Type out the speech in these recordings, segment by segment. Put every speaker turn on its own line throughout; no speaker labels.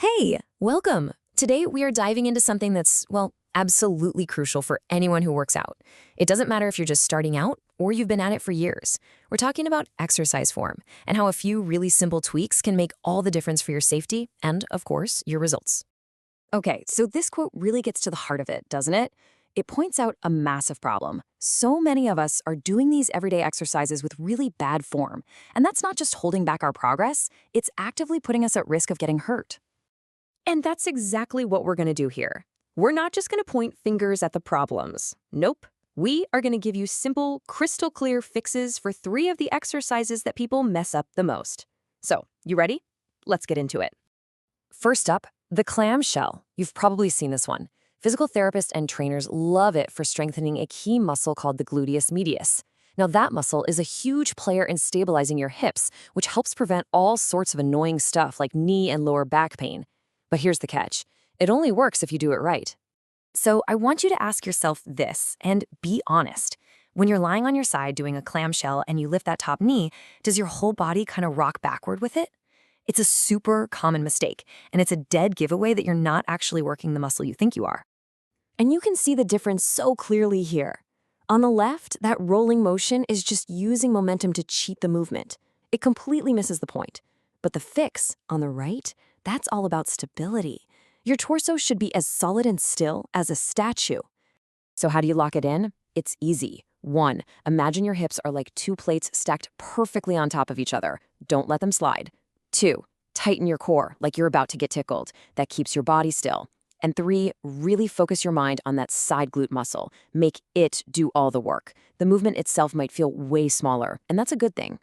Hey, welcome! Today we are diving into something that's, well, absolutely crucial for anyone who works out. It doesn't matter if you're just starting out or you've been at it for years. We're talking about exercise form and how a few really simple tweaks can make all the difference for your safety and, of course, your results.
Okay, so this quote really gets to the heart of it, doesn't it? It points out a massive problem. So many of us are doing these everyday exercises with really bad form. And that's not just holding back our progress, it's actively putting us at risk of getting hurt.
And that's exactly what we're going to do here. We're not just going to point fingers at the problems. Nope. We are going to give you simple, crystal clear fixes for 3 of the exercises that people mess up the most. So, you ready? Let's get into it.
First up, the clamshell. You've probably seen this one. Physical therapists and trainers love it for strengthening a key muscle called the gluteus medius. Now, that muscle is a huge player in stabilizing your hips, which helps prevent all sorts of annoying stuff like knee and lower back pain. But here's the catch. It only works if you do it right. So I want you to ask yourself this, and be honest. When you're lying on your side doing a clamshell and you lift that top knee, does your whole body kind of rock backward with it? It's a super common mistake, and it's a dead giveaway that you're not actually working the muscle you think you are. And you can see the difference so clearly here. On the left, that rolling motion is just using momentum to cheat the movement. It completely misses the point. But the fix, on the right, that's all about stability. Your torso should be as solid and still as a statue. So how do you lock it in? It's easy. 1, imagine your hips are like 2 plates stacked perfectly on top of each other. Don't let them slide. 2, tighten your core like you're about to get tickled. That keeps your body still. And 3, really focus your mind on that side glute muscle. Make it do all the work. The movement itself might feel way smaller, and that's a good thing.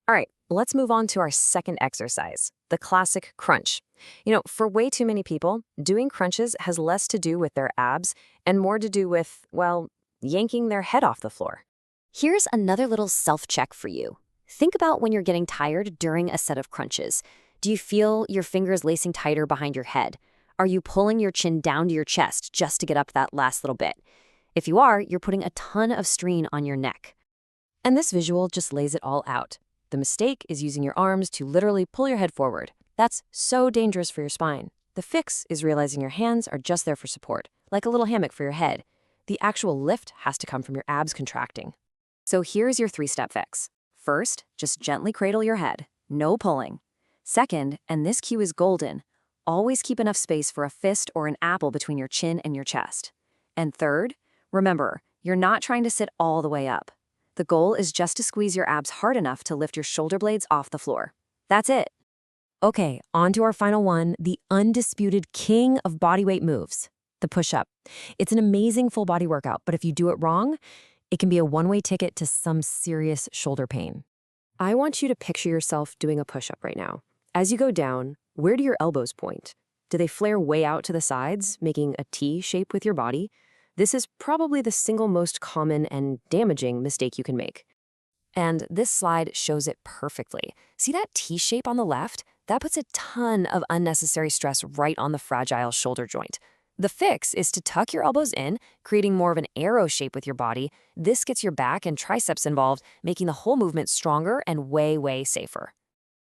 All right, let's move on to our second exercise, the classic crunch. For way too many people, doing crunches has less to do with their abs and more to do with, well, yanking their head off the floor.
Here's another little self-check for you. Think about when you're getting tired during a set of crunches. Do you feel your fingers lacing tighter behind your head? Are you pulling your chin down to your chest just to get up that last little bit? If you are, you're putting a ton of strain on your neck.
And this visual just lays it all out. The mistake is using your arms to literally pull your head forward. That's so dangerous for your spine. The fix is realizing your hands are just there for support, like a little hammock for your head. The actual lift has to come from your abs contracting. So here's your 3-step fix. First, just gently cradle your head. No pulling. Second, and this cue is golden, always keep enough space for a fist or an apple between your chin and your chest. And third, remember, you're not trying to sit all the way up. The goal is just to squeeze your abs hard enough to lift your shoulder blades off the floor. That's it. Okay, on to our final one, the undisputed king of bodyweight moves, the push-up. It's an amazing full body workout, but if you do it wrong, it can be a one-way ticket to some serious shoulder pain. I want you to picture yourself doing a push-up right now. As you go down, where do your elbows point? Do they flare way out to the sides, making a T shape with your body? This is probably the single most common and damaging mistake you can make. And this slide shows it perfectly. See that T shape on the left? That puts a ton of unnecessary stress right on the fragile shoulder joint. The fix is to tuck your elbows in, creating more of an arrow shape with your body. This gets your back and triceps involved, making the whole movement stronger and way, way safer.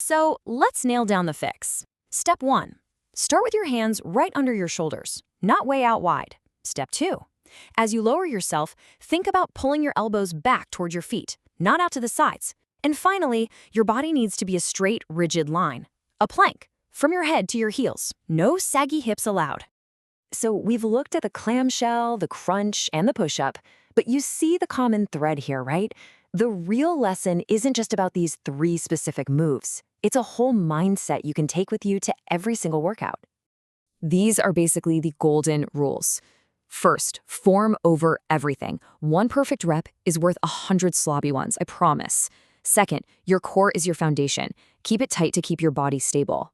So let's nail down the fix. Step 1, start with your hands right under your shoulders, not way out wide. Step 2, as you lower yourself, think about pulling your elbows back toward your feet, not out to the sides. And finally, your body needs to be a straight, rigid line. A plank, from your head to your heels. No saggy hips allowed. So we've looked at the clamshell, the crunch, and the push-up, but you see the common thread here, right? The real lesson isn't just about these 3 specific moves. It's a whole mindset you can take with you to every single workout. These are basically the golden rules. First, form over everything. 1 perfect rep is worth 100 sloppy ones, I promise. Second, your core is your foundation. Keep it tight to keep your body stable.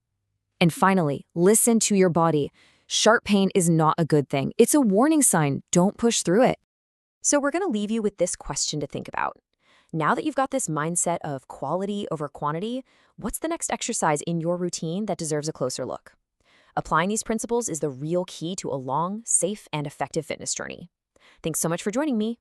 And finally, listen to your body. Sharp pain is not a good thing. It's a warning sign. Don't push through it. So we're going to leave you with this question to think about. Now that you've got this mindset of quality over quantity, what's the next exercise in your routine that deserves a closer look? Applying these principles is the real key to a long, safe, and effective fitness journey. Thanks so much for joining me.